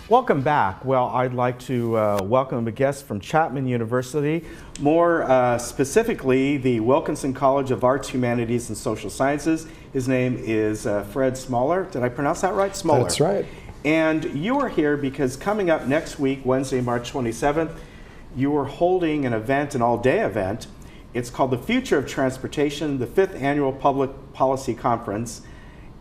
Welcome back. Well, I'd like to welcome a guest from Chapman University, more specifically the Wilkinson College of Arts, Humanities, and Social Sciences. His name is Fred Smoller. Did I pronounce that right? Smoller. That's right. And you are here because coming up next week, Wednesday, March 27th, you are holding an event, an all-day event. It's called The Future of Transportation, the 5th Annual Public Policy Conference.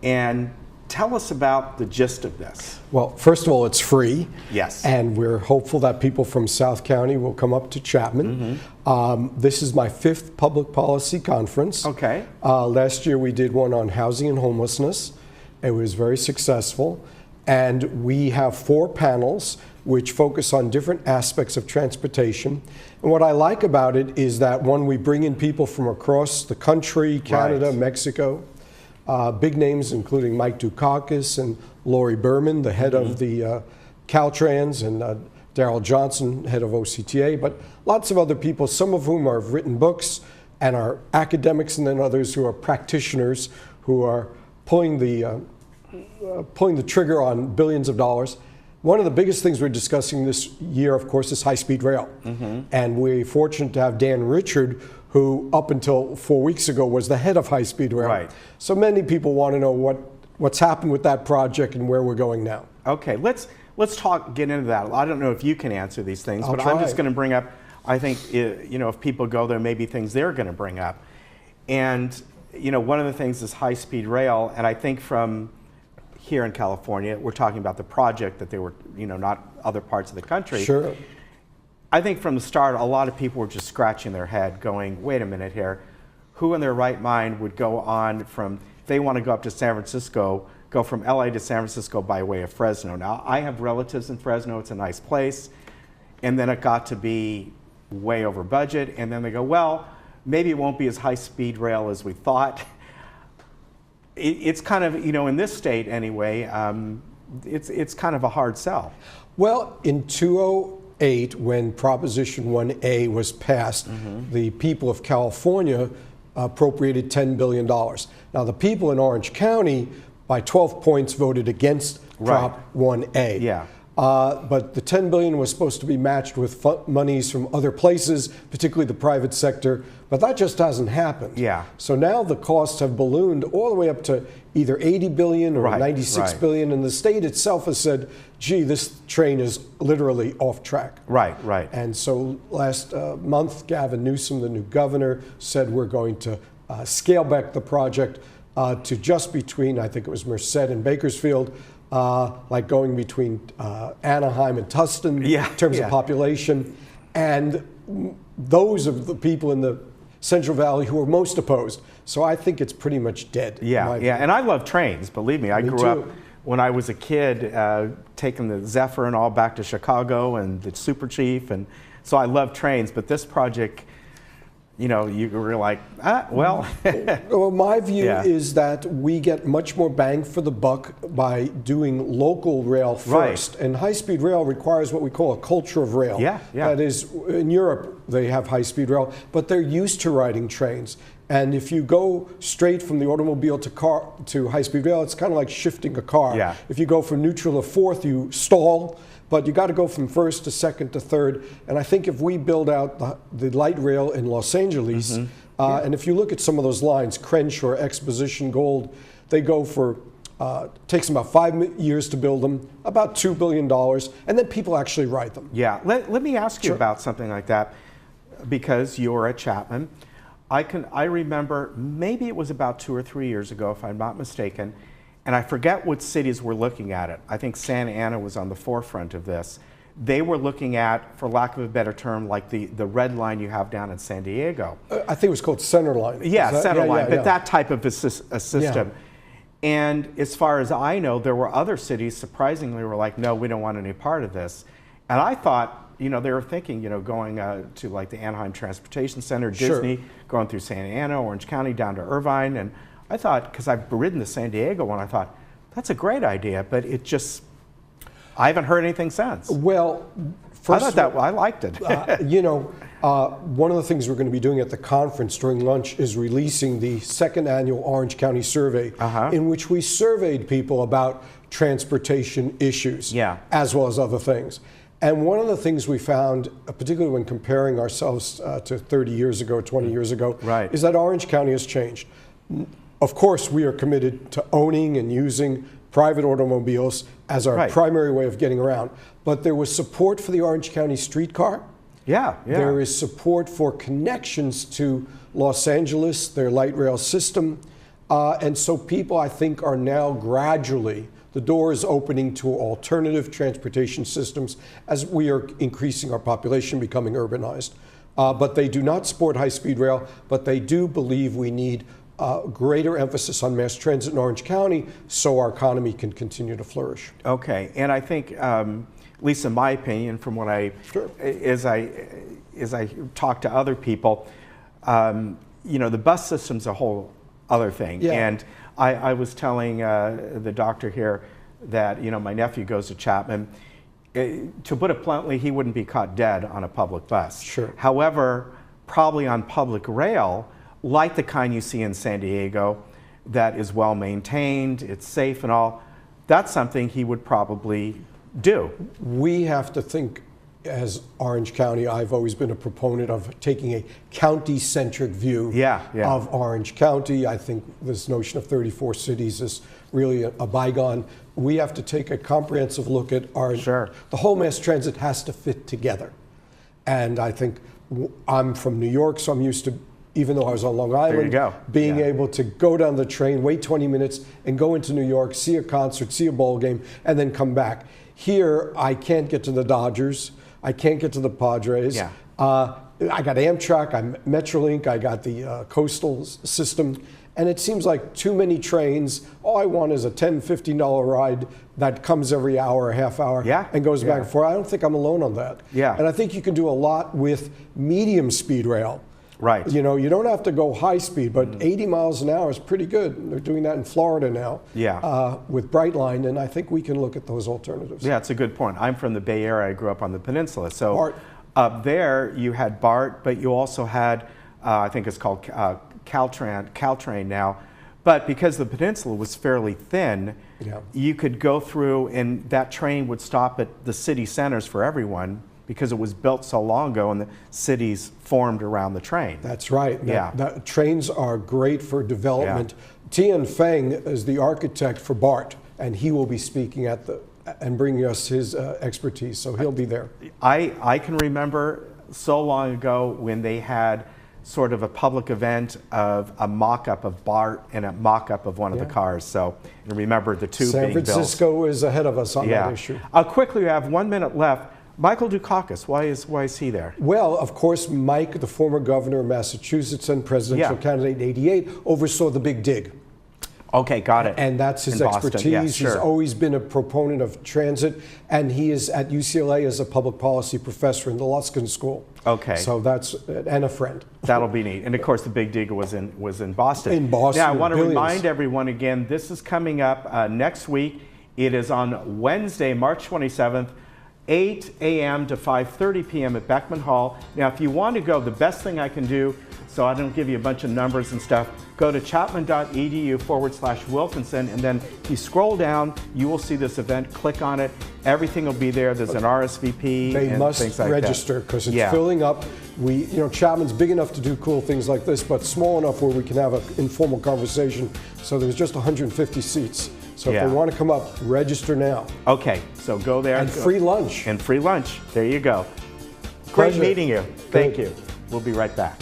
And tell us about the gist of this. Well, first of all, it's free. Yes. And we're hopeful that people from South County will come up to Chapman. This is my 5th public policy conference. Okay. Last year we did one on housing and homelessness. It was very successful. And we have 4 panels which focus on different aspects of transportation. And what I like about it is that, one, we bring in people from across the country, Canada, Right. Mexico. Big names including Mike Dukakis and Lori Berman, the head of the Caltrans, and Darrell Johnson, head of OCTA, but lots of other people, some of whom have written books and are academics, and then others who are practitioners who are pulling the trigger on billions of dollars. One of the biggest things we're discussing this year, of course, is high-speed rail. And we're fortunate to have Dan Richard, who up until 4 weeks ago was the head of high-speed rail. Right. So many people want to know what's happened with that project and where we're going now. Okay, let's get into that. I don't know if you can answer these things, I'll but try. I'm just going to bring up, I think, if people go there, maybe things they're going to bring up. And, one of the things is high-speed rail, and I think from here in California, we're talking about the project that they were, not other parts of the country. Sure. I think from the start, a lot of people were just scratching their head going, wait a minute here, who in their right mind would go on from, if they want to go up to San Francisco, go from LA to San Francisco by way of Fresno. Now, I have relatives in Fresno, it's a nice place, and then it got to be way over budget, and then they go, well, maybe it won't be as high-speed rail as we thought. It's kind of, in this state anyway, it's kind of a hard sell. Well, in 2008, when Proposition 1A was passed, the people of California appropriated $10 billion. Now, the people in Orange County, by 12 points, voted against Prop 1A. Yeah. But the $10 billion was supposed to be matched with monies from other places, particularly the private sector, but that just hasn't happened. Yeah. So now the costs have ballooned all the way up to either $80 billion or $96 billion, and the state itself has said, gee, this train is literally off track. Right. And so last month, Gavin Newsom, the new governor, said we're going to scale back the project to just between, I think it was Merced and Bakersfield, like going between Anaheim and Tustin in terms of population. And those are the people in the Central Valley who are most opposed. So I think it's pretty much dead. Yeah. And I love trains, believe me. I grew up, when I was a kid, taking the Zephyr and all back to Chicago and the Super Chief. And so I love trains, but this project, you were like, well. Well, my view is that we get much more bang for the buck by doing local rail first. And high-speed rail requires what we call a culture of rail. Yeah. That is, in Europe, they have high-speed rail, but they're used to riding trains. And if you go straight from the automobile to high-speed rail, it's kind of like shifting a car. Yeah. If you go from neutral to fourth, you stall. But you got to go from first to second to third. And I think if we build out the light rail in Los Angeles, and if you look at some of those lines, Crenshaw, Exposition, Gold, they go for, takes them about 5 years to build them, about $2 billion, and then people actually ride them. Yeah, let me ask you about something like that, because you're at Chapman. I remember, maybe it was about 2 or 3 years ago, if I'm not mistaken, and I forget what cities were looking at it. I think Santa Ana was on the forefront of this. They were looking at, for lack of a better term, like the red line you have down in San Diego. I think it was called Center Line. Yeah, Center Line, but that type of a system. Yeah. And as far as I know, there were other cities, surprisingly, were like, no, we don't want any part of this. And I thought, they were thinking, going to like the Anaheim Transportation Center, Disney, going through Santa Ana, Orange County, down to Irvine. And I thought, because I've ridden the San Diego one, I thought, that's a great idea, but it just, I haven't heard anything since. Well, first I liked it. One of the things we're going to be doing at the conference during lunch is releasing the 2nd annual Orange County survey, in which we surveyed people about transportation issues, Yeah. as well as other things. And one of the things we found, particularly when comparing ourselves to 30 years ago, 20 years ago, Right. is that Orange County has changed. Of course, we are committed to owning and using private automobiles as our Right. primary way of getting around. But there was support for the Orange County streetcar. Yeah, yeah. There is support for connections to Los Angeles, their light rail system. And so people, I think, are now gradually, the door is opening to alternative transportation systems as we are increasing our population, becoming urbanized. But they do not support high-speed rail, but they do believe we need greater emphasis on mass transit in Orange County so our economy can continue to flourish. Okay, and I think, at least in my opinion, from what Sure. as I talk to other people, the bus system's a whole other thing. Yeah. And I was telling the doctor here that my nephew goes to Chapman. To put it bluntly, he wouldn't be caught dead on a public bus. Sure. However, probably on public rail, like the kind you see in San Diego, that is well maintained, it's safe and all, that's something he would probably do. We have to think, as Orange County, I've always been a proponent of taking a county-centric view Yeah. of Orange County. I think this notion of 34 cities is really a bygone. We have to take a comprehensive look at Sure. the whole mass transit has to fit together. And I think I'm from New York, so I'm used to, even though I was on Long Island, go. being Yeah. able to go down the train, wait 20 minutes, and go into New York, see a concert, see a ball game, and then come back. Here, I can't get to the Dodgers. I can't get to the Padres. Yeah. I got Amtrak, I Metrolink, I got the coastal system, and it seems like too many trains. All I want is a $10, $15 ride that comes every hour, a half hour, Yeah. and goes back Yeah. and forth. I don't think I'm alone on that. Yeah. And I think you can do a lot with medium speed rail. Right. You don't have to go high speed, but 80 miles an hour is pretty good. They're doing that in Florida now. Yeah. With Brightline, and I think we can look at those alternatives. Yeah, it's a good point. I'm from the Bay Area. I grew up on the peninsula. So BART. up there, you had BART, but you also had, I think it's called Caltrain now. But because the peninsula was fairly thin, Yeah. you could go through, and that train would stop at the city centers for everyone because it was built so long ago and the cities formed around the train. That's right. Yeah. Trains are great for development. Tian Feng is the architect for BART, and he will be speaking and bringing us his expertise, so he'll be there. I can remember so long ago when they had sort of a public event of a mock-up of BART and a mock-up of one of the cars. So I remember the two San being built. Francisco is ahead of us on that issue. Quickly, we have 1 minute left. Michael Dukakis, why is he there? Well, of course, Mike, the former governor of Massachusetts and presidential candidate in '88, oversaw the Big Dig. Okay, got it. And that's his In Boston. expertise. Yeah, He's sure. always been a proponent of transit, and he is at UCLA as a public policy professor in the Luskin School. Okay. So that's, and a friend. That'll be neat. And of course, the Big Dig was in Boston. In Boston, Now, I want to billions. remind everyone again, this is coming up next week. It is on Wednesday, March 27th, 8 a.m. to 5:30 p.m. at Beckman Hall. Now, if you want to go, the best thing I can do, so I don't give you a bunch of numbers and stuff, go to chapman.edu/Wilkinson, and then if you scroll down, you will see this event. Click on it. Everything will be there. There's an RSVP They and must things like register because it's Yeah. filling up. Chapman's big enough to do cool things like this, but small enough where we can have an informal conversation. So there's just 150 seats. So if Yeah. they want to come up, register now. Okay, so go there. And free lunch. And free lunch. There you go. Great Pleasure. meeting you. Thank Good. you. We'll be right back.